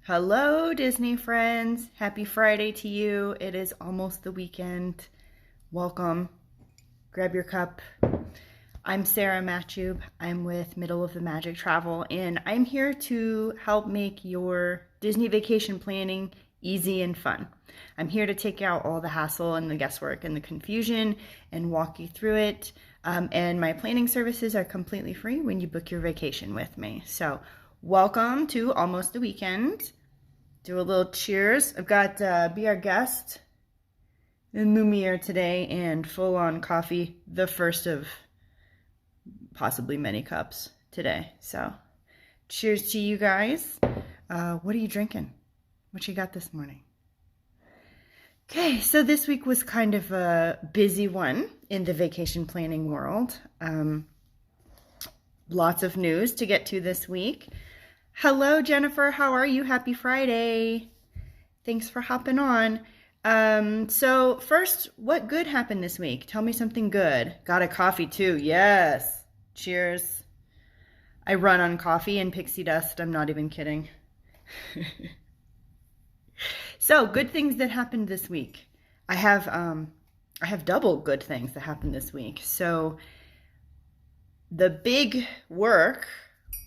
Hello, Disney friends. Happy Friday to you. It is almost the weekend. Welcome. Grab your cup. I'm Sara Matube. I'm with Middle of the Magic Travel, and I'm here to help make your Disney vacation planning easy and fun. I'm here to take out all the hassle and the guesswork and the confusion and walk you through it. And my planning services are completely free when you book your vacation with me. So welcome to almost the weekend. Do a little cheers. I've got Be Our Guest and Lumiere today and full on coffee, the first of possibly many cups today. So cheers to you guys. What are you drinking? What you got this morning? Okay, so this week was kind of a busy one in the vacation planning world. Lots of news to get to this week. Hello, Jennifer. How are you? Happy Friday. Thanks for hopping on. So first, what good happened this week? Tell me something good. Got a coffee too. Yes. Cheers. I run on coffee and pixie dust. I'm not even kidding. So good things that happened this week. I have double good things that happened this week. So the big work,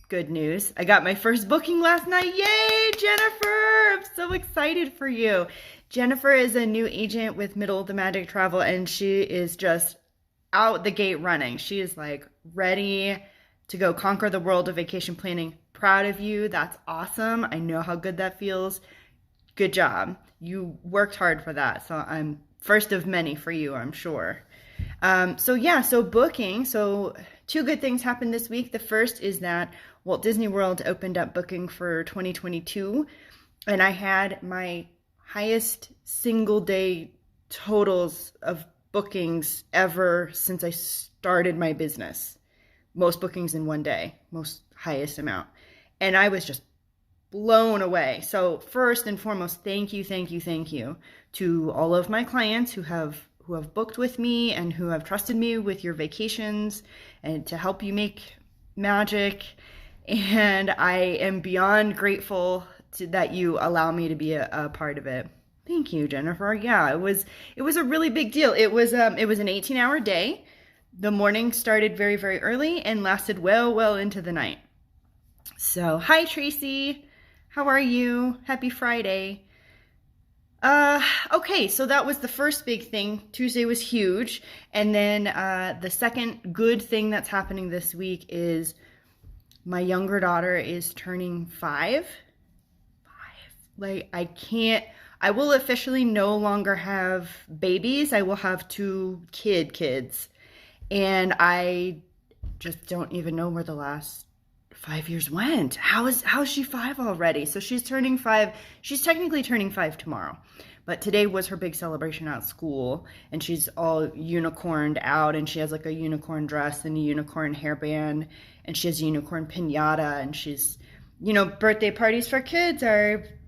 good news, I got my first booking last night. Yay, Jennifer! I'm so excited for you. Jennifer is a new agent with Middle of the Magic Travel, and she is just out the gate running. She is like ready to go conquer the world of vacation planning. Proud of you. That's awesome. I know how good that feels. Good job. You worked hard for that. So I'm first of many for you, I'm sure. So booking. So two good things happened this week. The first is that Walt Disney World opened up booking for 2022, and I had my highest single day totals of bookings ever since I started my business. Most bookings in one day, most highest amount. And I was just blown away. So first and foremost, thank you to all of my clients who have booked with me and who have trusted me with your vacations and to help you make magic. And I am beyond grateful that you allow me to be a part of it. Thank you, Jennifer. Yeah, it was a really big deal. It was an 18-hour day. The morning started very, very early and lasted well into the night. So, hi, Tracy. How are you? Happy Friday. Okay, so that was the first big thing. Tuesday was huge. And then the second good thing that's happening this week is my younger daughter is turning 5. Like, I will officially no longer have babies. I will have 2 kids. And I just don't even know where the last 5 years went. How is she 5 already? So she's turning 5. She's technically turning 5 tomorrow. But today was her big celebration at school, and she's all unicorned out, and she has like a unicorn dress and a unicorn hairband, and she has a unicorn piñata, and she's, birthday parties for kids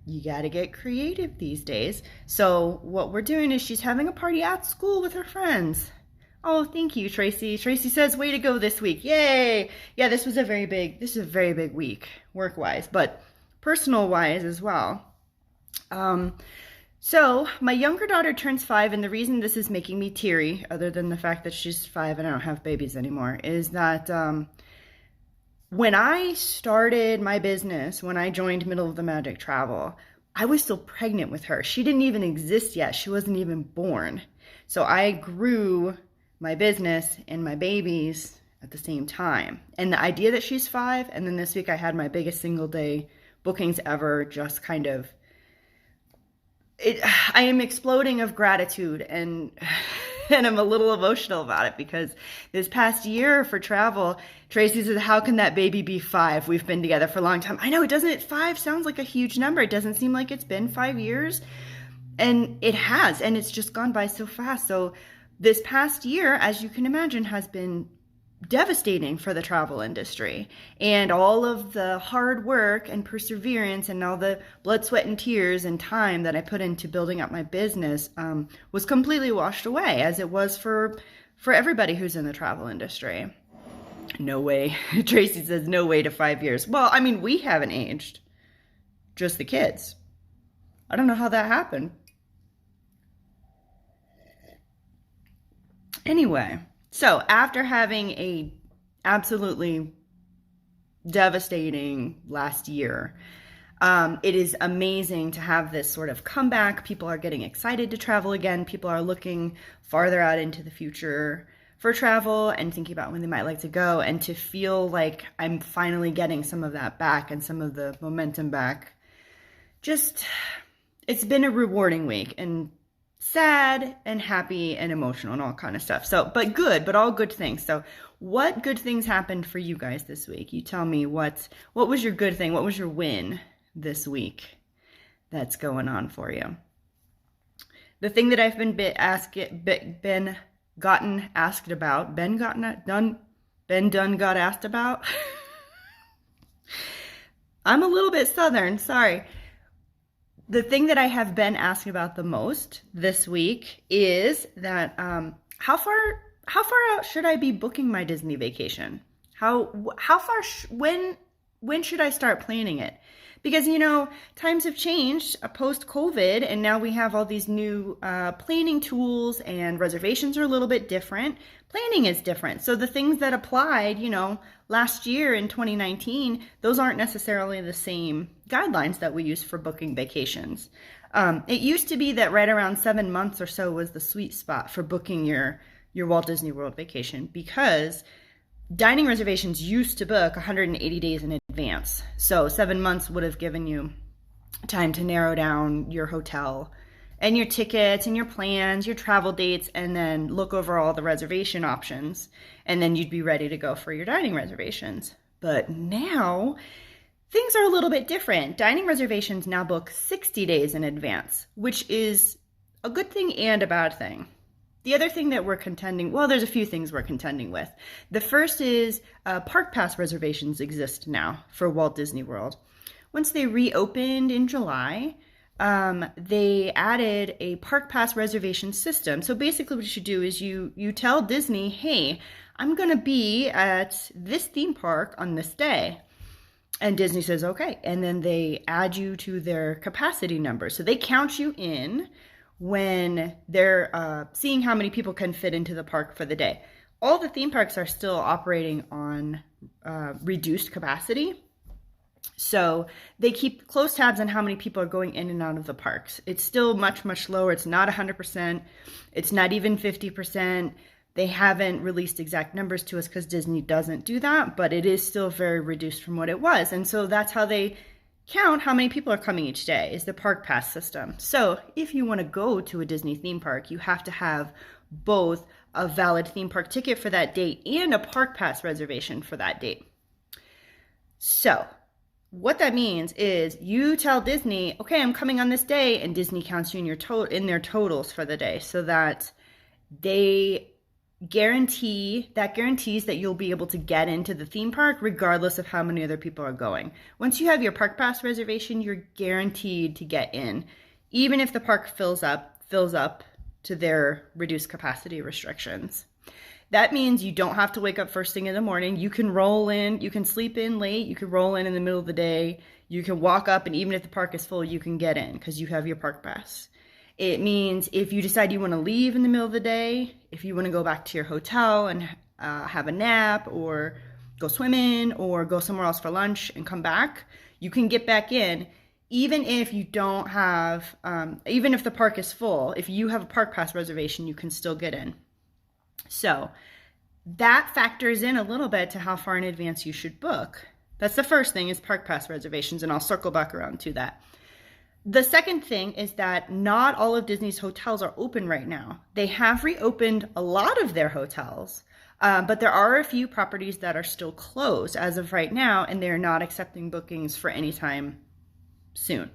you gotta get creative these days. So what we're doing is she's having a party at school with her friends. Oh, thank you, Tracy. Tracy says, way to go this week. Yay. Yeah, this is a very big week, work-wise, but personal-wise as well. So my younger daughter turns 5, and the reason this is making me teary, other than the fact that she's 5 and I don't have babies anymore, is that when I started my business, when I joined Middle of the Magic Travel, I was still pregnant with her. She didn't even exist yet. She wasn't even born. So I grew my business and my babies at the same time. And the idea that she's 5, and then this week I had my biggest single day bookings ever, just kind of, I am exploding of gratitude, and I'm a little emotional about it because this past year for travel, Tracy says, how can that baby be 5? We've been together for a long time. I know, 5 sounds like a huge number. It doesn't seem like it's been 5 years. And it has, and it's just gone by so fast. So this past year, as you can imagine, has been devastating for the travel industry, and all of the hard work and perseverance and all the blood, sweat, and tears and time that I put into building up my business was completely washed away, as it was for everybody who's in the travel industry. No way. Tracy says no way to 5 years. Well, I mean, we haven't aged. just the kids. I don't know how that happened. Anyway, so after having a absolutely devastating last year, it is amazing to have this sort of comeback. People are getting excited to travel again. People are looking farther out into the future for travel and thinking about when they might like to go, and to feel like I'm finally getting some of that back and some of the momentum back. Just, it's been a rewarding week, and sad and happy and emotional and all kind of stuff. So, but good, but all good things. So what good things happened for you guys this week? You tell me what was your good thing? What was your win this week that's going on for you? The thing that I've been got asked about. I'm a little bit Southern, sorry. The thing that I have been asked about the most this week is that how far out should I be booking my Disney vacation? When should I start planning it? Because, times have changed post-COVID, and now we have all these new planning tools, and reservations are a little bit different. Planning is different. So the things that applied, last year in 2019, those aren't necessarily the same guidelines that we use for booking vacations. It used to be that right around 7 months or so was the sweet spot for booking your Walt Disney World vacation, because dining reservations used to book 180 days in advance. So 7 months would have given you time to narrow down your hotel and your tickets and your plans, your travel dates, and then look over all the reservation options. And then you'd be ready to go for your dining reservations. But now things are a little bit different. Dining reservations now book 60 days in advance, which is a good thing and a bad thing. The other thing that we're contending, well, there's a few things we're contending with. The first is Park Pass reservations exist now for Walt Disney World. Once they reopened in July, they added a Park Pass reservation system. So basically what you do is you tell Disney, hey, I'm going to be at this theme park on this day. And Disney says, okay. And then they add you to their capacity number. So they count you in when they're seeing how many people can fit into the park for the day. All the theme parks are still operating on reduced capacity. So they keep close tabs on how many people are going in and out of the parks. It's still much, much lower. It's not 100%. It's not even 50%. They haven't released exact numbers to us because Disney doesn't do that, but it is still very reduced from what it was. And so that's how they count how many people are coming each day, is the Park Pass system. So if you want to go to a Disney theme park, you have to have both a valid theme park ticket for that date and a Park Pass reservation for that date. So what that means is you tell Disney, okay, I'm coming on this day, and Disney counts you in their totals for the day, so that they guarantees that you'll be able to get into the theme park regardless of how many other people are going. Once you have your Park Pass reservation, you're guaranteed to get in, even if the park fills up to their reduced capacity restrictions. That means you don't have to wake up first thing in the morning. You can roll in, you can sleep in late, you can roll in the middle of the day, you can walk up, and even if the park is full, you can get in because you have your Park Pass. It means if you decide you want to leave in the middle of the day, if you want to go back to your hotel and have a nap, or go swimming, or go somewhere else for lunch and come back, you can get back in, even if you don't have, even if the park is full. If you have a Park Pass reservation, you can still get in. So that factors in a little bit to how far in advance you should book. That's the first thing, is Park Pass reservations, and I'll circle back around to that. The second thing is that not all of Disney's hotels are open right now. They have reopened a lot of their hotels, but there are a few properties that are still closed as of right now, and they're not accepting bookings for any time soon.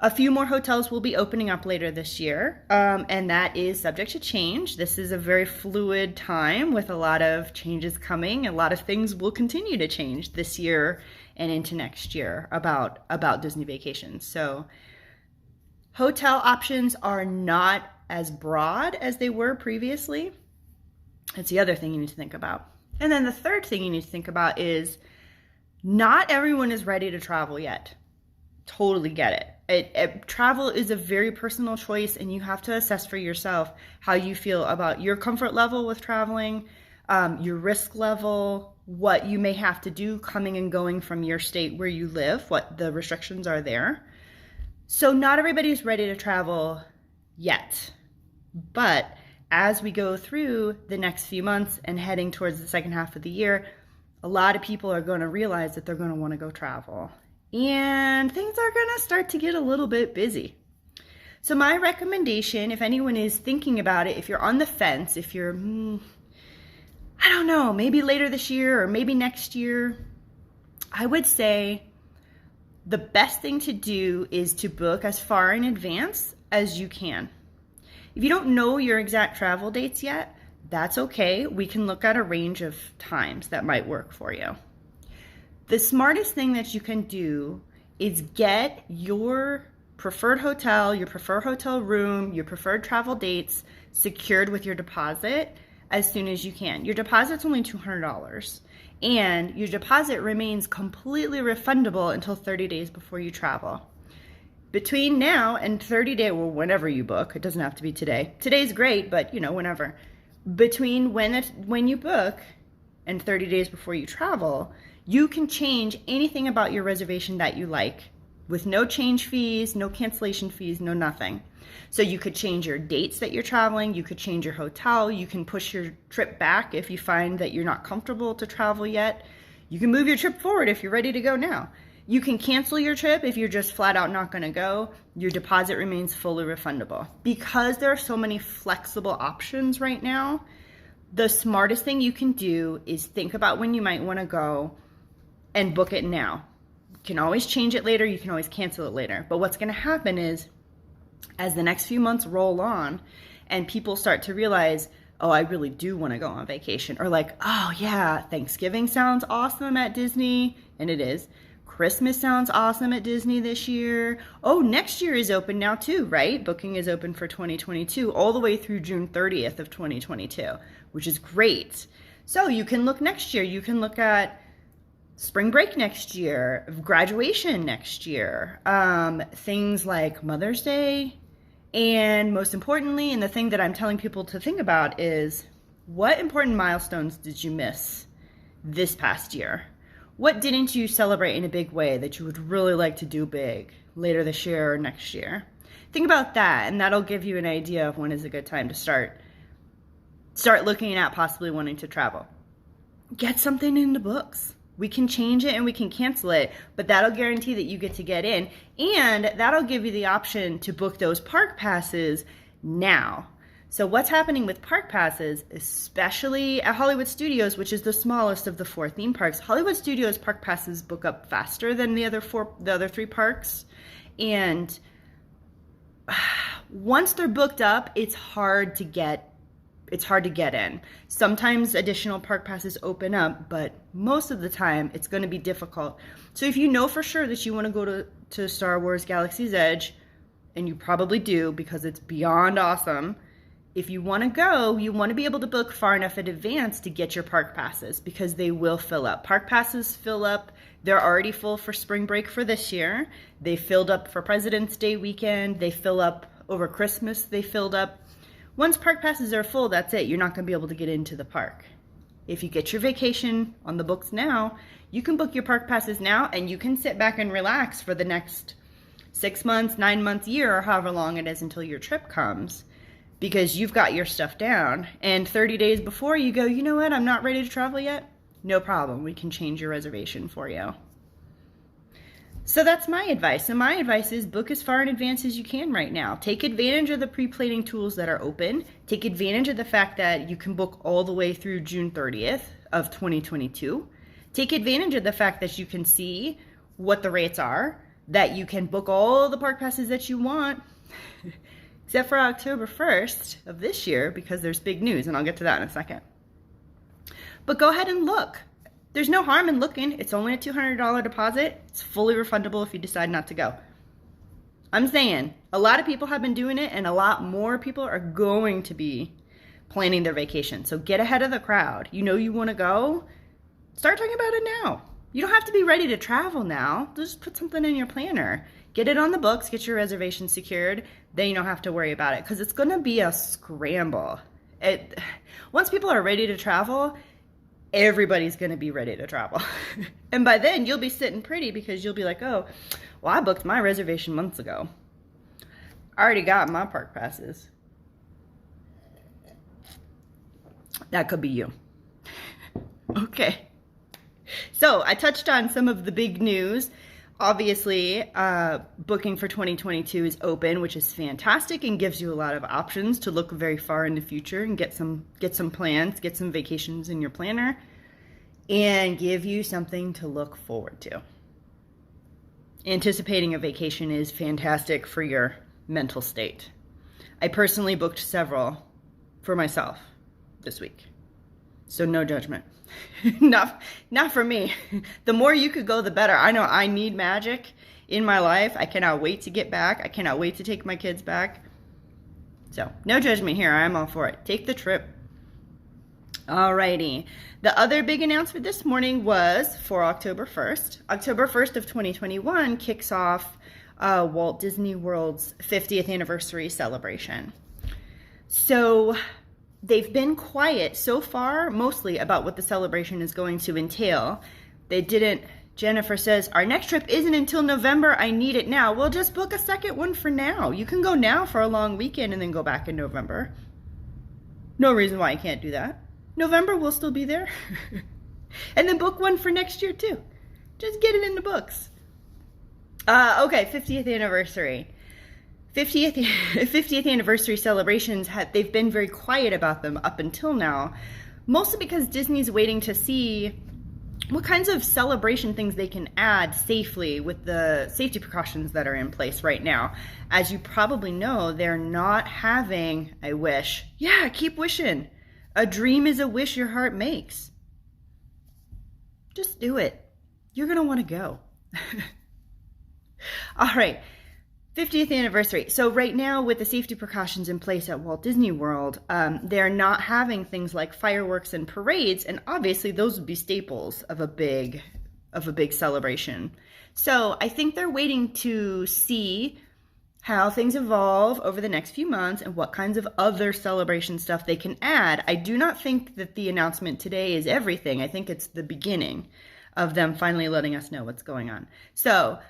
A few more hotels will be opening up later this year, and that is subject to change. This is a very fluid time with a lot of changes coming. A lot of things will continue to change this year and into next year about Disney vacations. So hotel options are not as broad as they were previously. That's the other thing you need to think about. And then the third thing you need to think about is not everyone is ready to travel yet. totally get it. Travel is a very personal choice, and you have to assess for yourself how you feel about your comfort level with traveling, your risk level, what you may have to do coming and going from your state where you live, what the restrictions are there. So not everybody's ready to travel yet, but as we go through the next few months and heading towards the second half of the year, a lot of people are going to realize that they're going to want to go travel. And things are going to start to get a little bit busy. So my recommendation, if anyone is thinking about it, if you're on the fence, if you're, I don't know, maybe later this year or maybe next year, I would say the best thing to do is to book as far in advance as you can. If you don't know your exact travel dates yet, that's okay. We can look at a range of times that might work for you. The smartest thing that you can do is get your preferred hotel, your preferred hotel room, your preferred travel dates secured with your deposit as soon as you can. Your deposit's only $200, and your deposit remains completely refundable until 30 days before you travel. Between now and 30 days, well, whenever you book, it doesn't have to be today. Today's great, but whenever. Between when you book and 30 days before you travel, you can change anything about your reservation that you like with no change fees, no cancellation fees, no nothing. So you could change your dates that you're traveling, you could change your hotel, you can push your trip back if you find that you're not comfortable to travel yet. You can move your trip forward if you're ready to go now. You can cancel your trip if you're just flat out not going to go. Your deposit remains fully refundable. Because there are so many flexible options right now, the smartest thing you can do is think about when you might want to go and book it now. You can always change it later, you can always cancel it later. But what's going to happen is, as the next few months roll on and people start to realize, oh, I really do want to go on vacation, or like, oh yeah, Thanksgiving sounds awesome at Disney, and it is. Christmas sounds awesome at Disney this year. Oh, next year is open now too, right? Booking is open for 2022 all the way through June 30th of 2022, which is great. So you can look next year. You can look at spring break next year, graduation next year, things like Mother's Day, and most importantly, and the thing that I'm telling people to think about is, what important milestones did you miss this past year? What didn't you celebrate in a big way that you would really like to do big later this year or next year? Think about that, and that'll give you an idea of when is a good time to start looking at possibly wanting to travel. Get something in the books. We can change it and we can cancel it, but that'll guarantee that you get to get in, and that'll give you the option to book those park passes now. So what's happening with park passes, especially at Hollywood Studios, which is the smallest of the 4 theme parks, Hollywood Studios park passes book up faster than the other 3 parks. And once they're booked up, it's hard to get in. Sometimes additional park passes open up, but most of the time it's going to be difficult. So if you know for sure that you want to go to Star Wars Galaxy's Edge, and you probably do because it's beyond awesome, if you want to go, you want to be able to book far enough in advance to get your park passes, because they will fill up. Park passes fill up. They're already full for spring break for this year. They filled up for President's Day weekend. They fill up over Christmas. They filled up. Once park passes are full, that's it. You're not going to be able to get into the park. If you get your vacation on the books now, you can book your park passes now, and you can sit back and relax for the next 6 months, 9 months, year, or however long it is until your trip comes, because you've got your stuff down. And 30 days before you go, you know what, I'm not ready to travel yet? No problem. We can change your reservation for you. So that's my advice. So my advice is book as far in advance as you can right now. Take advantage of the pre-plating tools that are open. Take advantage of the fact that you can book all the way through June 30th of 2022. Take advantage of the fact that you can see what the rates are, that you can book all the park passes that you want, except for October 1st of this year, because there's big news, and I'll get to that in a second. But go ahead and look. There's no harm in looking. It's only a $200 deposit. It's fully refundable if you decide not to go. I'm saying a lot of people have been doing it, and a lot more people are going to be planning their vacation. So get ahead of the crowd. You know you want to go. Start talking about it now. You don't have to be ready to travel now. Just put something in your planner. Get it on the books, get your reservation secured. Then you don't have to worry about it because it's going to be a scramble. Once people are ready to travel, everybody's going to be ready to travel. And by then you'll be sitting pretty because you'll be like, oh, well, I booked my reservation months ago. I already got my park passes. That could be you. Okay. So I touched on some of the big news. Obviously, booking for 2022 is open, which is fantastic and gives you a lot of options to look very far in the future and get some plans, get some vacations in your planner, and give you something to look forward to. Anticipating a vacation is fantastic for your mental state. I personally booked several for myself this week, so no judgment. Not for me. The more you could go, the better. I know I need magic in my life. I cannot wait to get back. I cannot wait to take my kids back. So no judgment here. I'm all for it. Take the trip. Alrighty. The other big announcement this morning was for October 1st. October 1st of 2021 kicks off Walt Disney World's 50th anniversary celebration. So they've been quiet so far, mostly about what the celebration is going to entail. Jennifer says, our next trip isn't until November. I need it now. Well, just book a second one for now. You can go now for a long weekend and then go back in November. No reason why you can't do that. November will still be there. And then book one for next year too. Just get it in the books. Okay, 50th anniversary. 50th anniversary celebrations, they've been very quiet about them up until now, mostly because Disney's waiting to see what kinds of celebration things they can add safely with the safety precautions that are in place right now. As you probably know, they're not having a wish. Yeah, keep wishing. A dream is a wish your heart makes. Just do it. You're going to want to go. All right. 50th anniversary. So right now, with the safety precautions in place at Walt Disney World, they're not having things like fireworks and parades, and obviously those would be staples of a big celebration. So I think they're waiting to see how things evolve over the next few months and what kinds of other celebration stuff they can add. I do not think that the announcement today is everything. I think it's the beginning of them finally letting us know what's going on. So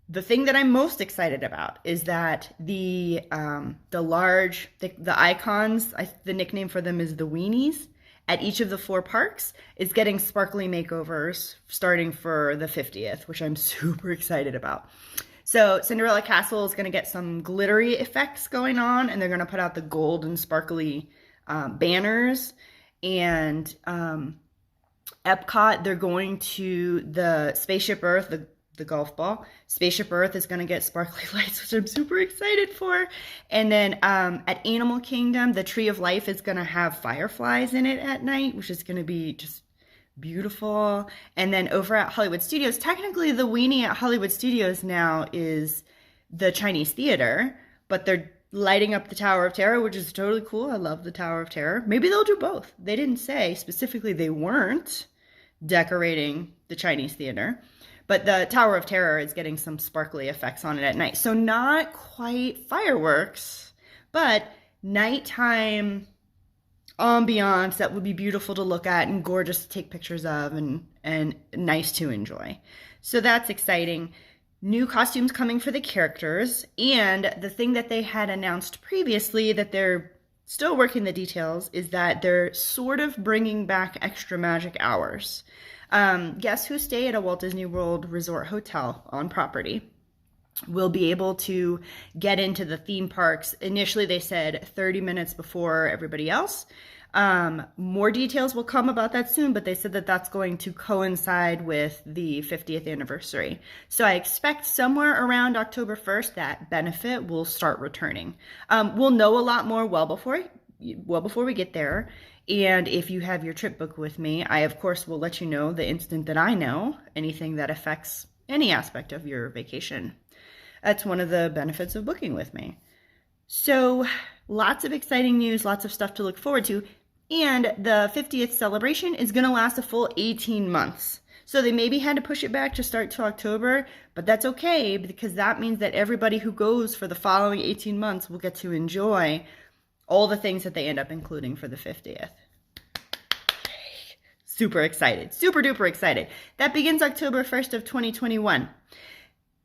the thing that I'm most excited about is that the icons, the nickname for them is the weenies, at each of the 4 parks is getting sparkly makeovers starting for the 50th, which I'm super excited about. So Cinderella Castle is going to get some glittery effects going on, and they're going to put out the gold and sparkly banners. And Epcot, they're going to the Spaceship Earth, the golf ball. Spaceship Earth is going to get sparkly lights, which I'm super excited for. And then at Animal Kingdom, the Tree of Life is going to have fireflies in it at night, which is going to be just beautiful. And then over at Hollywood Studios, technically the weenie at Hollywood Studios now is the Chinese Theater, but they're lighting up the Tower of Terror, which is totally cool. I love the Tower of Terror. Maybe they'll do both. They didn't say specifically they weren't decorating the Chinese Theater. But the Tower of Terror is getting some sparkly effects on it at night. So not quite fireworks, but nighttime ambiance that would be beautiful to look at and gorgeous to take pictures of and nice to enjoy. So that's exciting. New costumes coming for the characters. And the thing that they had announced previously that they're still working the details is that they're sort of bringing back extra magic hours. Guests who stay at a Walt Disney World Resort hotel on property will be able to get into the theme parks. Initially, they said 30 minutes before everybody else. More details will come about that soon, but they said that that's going to coincide with the 50th anniversary. So I expect somewhere around October 1st, that benefit will start returning. We'll know a lot more well before we get there. And if you have your trip book with me, I, of course, will let you know the instant that I know anything that affects any aspect of your vacation. That's one of the benefits of booking with me. So lots of exciting news, lots of stuff to look forward to. And the 50th celebration is going to last a full 18 months. So they maybe had to push it back to start to October, but that's okay because that means that everybody who goes for the following 18 months will get to enjoy all the things that they end up including for the 50th. Super excited, super duper excited. That begins October 1st of 2021.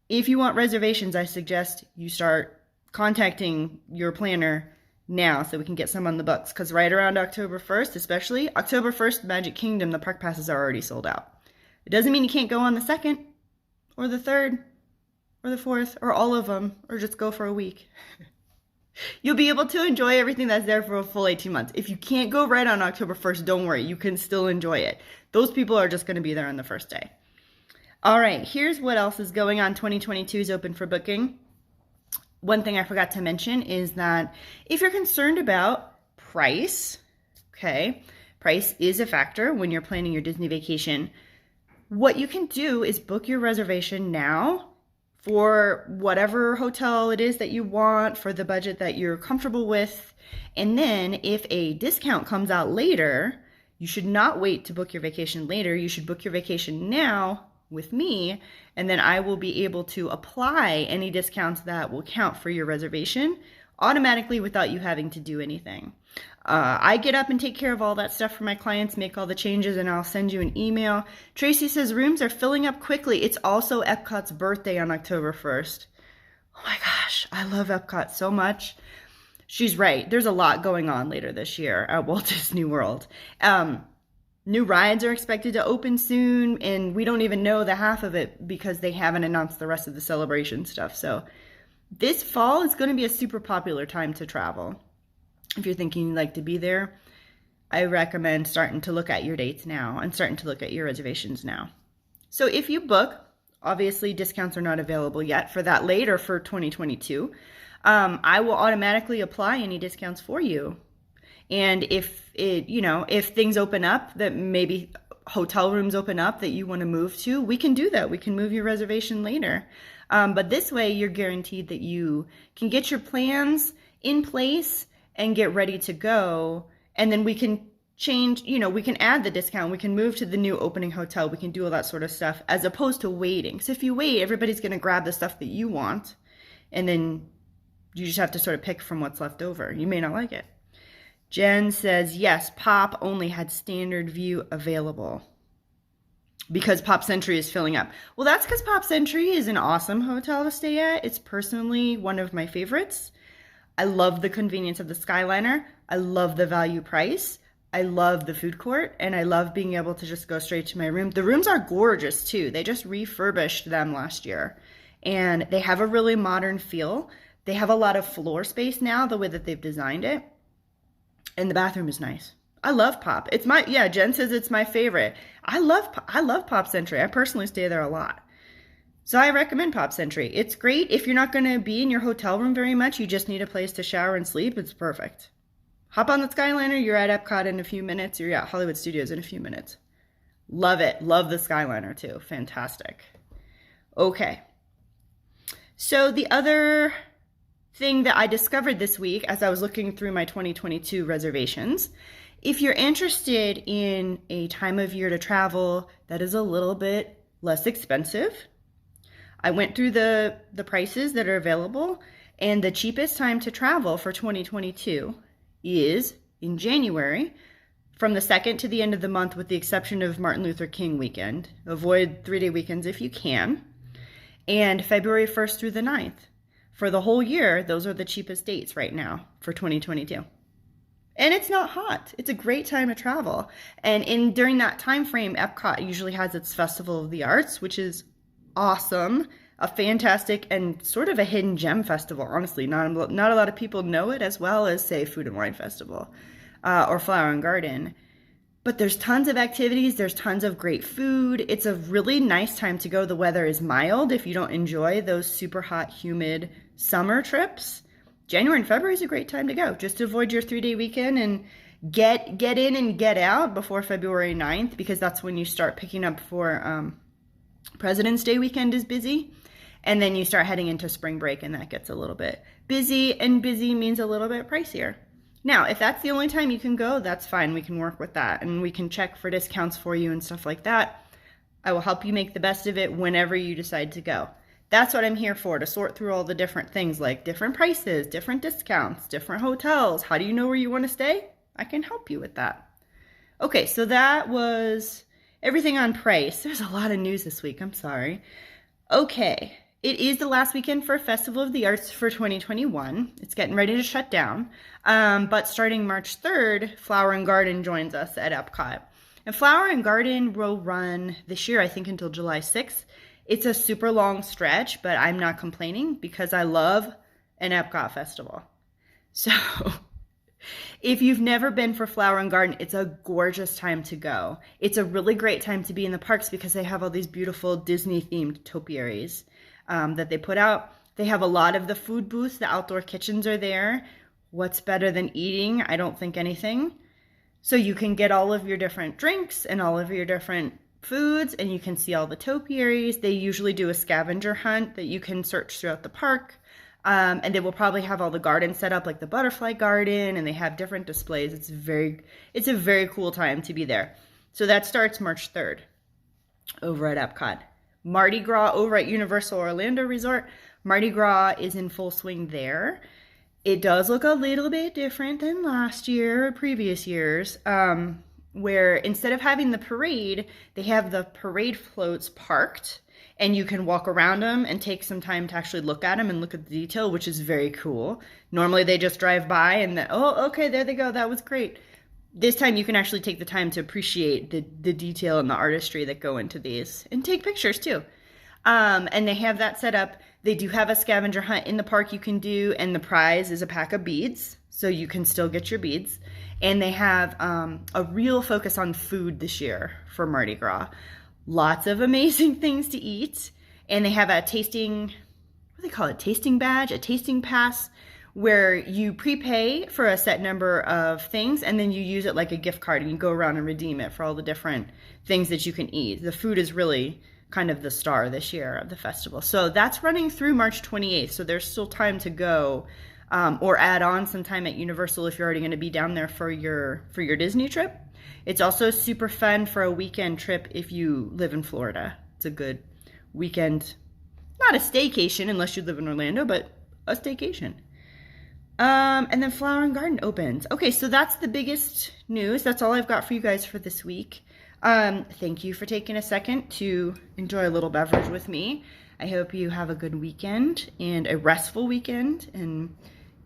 If you want reservations, I suggest you start contacting your planner now so we can get some on the books, because right around October 1st, especially October 1st, Magic Kingdom, the park passes are already sold out. It doesn't mean you can't go on the 2nd or the 3rd or the 4th or all of them, or just go for a week. You'll be able to enjoy everything that's there for a full 18 months. If you can't go right on October 1st, don't worry. You can still enjoy it. Those people are just going to be there on the first day. All right, here's what else is going on. 2022 is open for booking. One thing I forgot to mention is that if you're concerned about price, okay, price is a factor when you're planning your Disney vacation. What you can do is book your reservation now for whatever hotel it is that you want, for the budget that you're comfortable with. And then if a discount comes out later, you should not wait to book your vacation later. You should book your vacation now with me, and then I will be able to apply any discounts that will count for your reservation automatically without you having to do anything. I get up and take care of all that stuff for my clients, make all the changes, and I'll send you an email. Tracy says rooms are filling up quickly. It's also Epcot's birthday on October 1st. Oh my gosh, I love Epcot so much. She's right. There's a lot going on later this year at Walt Disney World. New rides are expected to open soon, and we don't even know the half of it because they haven't announced the rest of the celebration stuff. So this fall is going to be a super popular time to travel. If you're thinking you'd like to be there, I recommend starting to look at your dates now and starting to look at your reservations now. So if you book, obviously discounts are not available yet for that later for 2022. I will automatically apply any discounts for you. And if if things open up, that maybe hotel rooms open up that you want to move to, we can do that. We can move your reservation later. But this way you're guaranteed that you can get your plans in place and get ready to go. And then we can change, we can add the discount. We can move to the new opening hotel. We can do all that sort of stuff as opposed to waiting. So if you wait, everybody's going to grab the stuff that you want. And then you just have to sort of pick from what's left over. You may not like it. Jen says, yes, Pop only had standard view available because Pop Century is filling up. Well, that's because Pop Century is an awesome hotel to stay at. It's personally one of my favorites. I love the convenience of the Skyliner. I love the value price. I love the food court, and I love being able to just go straight to my room. The rooms are gorgeous too. They just refurbished them last year, and they have a really modern feel. They have a lot of floor space now, the way that they've designed it. And the bathroom is nice. I love Pop. Jen says it's my favorite. I love Pop Century. I personally stay there a lot. So I recommend Pop Century. It's great if you're not going to be in your hotel room very much. You just need a place to shower and sleep. It's perfect. Hop on the Skyliner. You're at Epcot in a few minutes. You're at Hollywood Studios in a few minutes. Love it. Love the Skyliner too. Fantastic. Okay. So the other thing that I discovered this week as I was looking through my 2022 reservations, if you're interested in a time of year to travel that is a little bit less expensive, I went through the prices that are available, and the cheapest time to travel for 2022 is in January from the 2nd to the end of the month, with the exception of Martin Luther King weekend. Avoid 3-day weekends if you can. And February 1st through the 9th. For the whole year, those are the cheapest dates right now for 2022. And it's not hot. It's a great time to travel. And during that time frame, Epcot usually has its Festival of the Arts, which is awesome, a fantastic and sort of a hidden gem festival. Honestly, not a lot of people know it as well as, say, Food and Wine Festival or Flower and Garden. But there's tons of activities. There's tons of great food. It's a really nice time to go. The weather is mild if you don't enjoy those super hot, humid summer trips. January and February is a great time to go. Just avoid your 3-day weekend and get in and get out before February 9th, because that's when you start picking up for President's Day weekend is busy. And then you start heading into spring break, and that gets a little bit busy, and busy means a little bit pricier. Now, if that's the only time you can go, that's fine. We can work with that, and we can check for discounts for you and stuff like that. I will help you make the best of it whenever you decide to go. That's what I'm here for, to sort through all the different things like different prices, different discounts, different hotels. How do you know where you want to stay? I can help you with that. Okay, so that was everything on price. There's a lot of news this week. I'm sorry. Okay, it is the last weekend for Festival of the Arts for 2021. It's getting ready to shut down. But starting March 3rd, Flower and Garden joins us at Epcot. And Flower and Garden will run this year, I think, until July 6th. It's a super long stretch, but I'm not complaining because I love an Epcot festival. So if you've never been for Flower and Garden, it's a gorgeous time to go. It's a really great time to be in the parks because they have all these beautiful Disney-themed topiaries that they put out. They have a lot of the food booths. The outdoor kitchens are there. What's better than eating? I don't think anything. So you can get all of your different drinks and all of your different foods, and you can see all the topiaries. They usually do a scavenger hunt that you can search throughout the park. And they will probably have all the gardens set up, like the butterfly garden, and they have different displays. It's a very cool time to be there. So that starts March 3rd over at Epcot. Mardi Gras over at Universal Orlando Resort. Mardi Gras is in full swing there. It does look a little bit different than last year or previous years, where instead of having the parade, they have the parade floats parked, and you can walk around them and take some time to actually look at them and look at the detail, which is very cool. Normally they just drive by and oh, okay, there they go, that was great. This time you can actually take the time to appreciate the detail and the artistry that go into these, and take pictures too. And they have that set up. They do have a scavenger hunt in the park you can do, and the prize is a pack of beads, so you can still get your beads. And they have a real focus on food this year for Mardi Gras. Lots of amazing things to eat. And they have a tasting, what do they call it? Tasting badge, a tasting pass, where you prepay for a set number of things, and then you use it like a gift card, and you go around and redeem it for all the different things that you can eat. The food is really kind of the star this year of the festival. So that's running through March 28th. So there's still time to go. Or add on some time at Universal if you're already going to be down there for your Disney trip. It's also super fun for a weekend trip if you live in Florida. It's a good weekend, not a staycation unless you live in Orlando, but a staycation. And then Flower and Garden opens. Okay, so that's the biggest news. That's all I've got for you guys for this week. Thank you for taking a second to enjoy a little beverage with me. I hope you have a good weekend and a restful weekend, and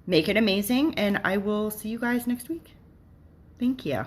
make it amazing, and I will see you guys next week. Thank you.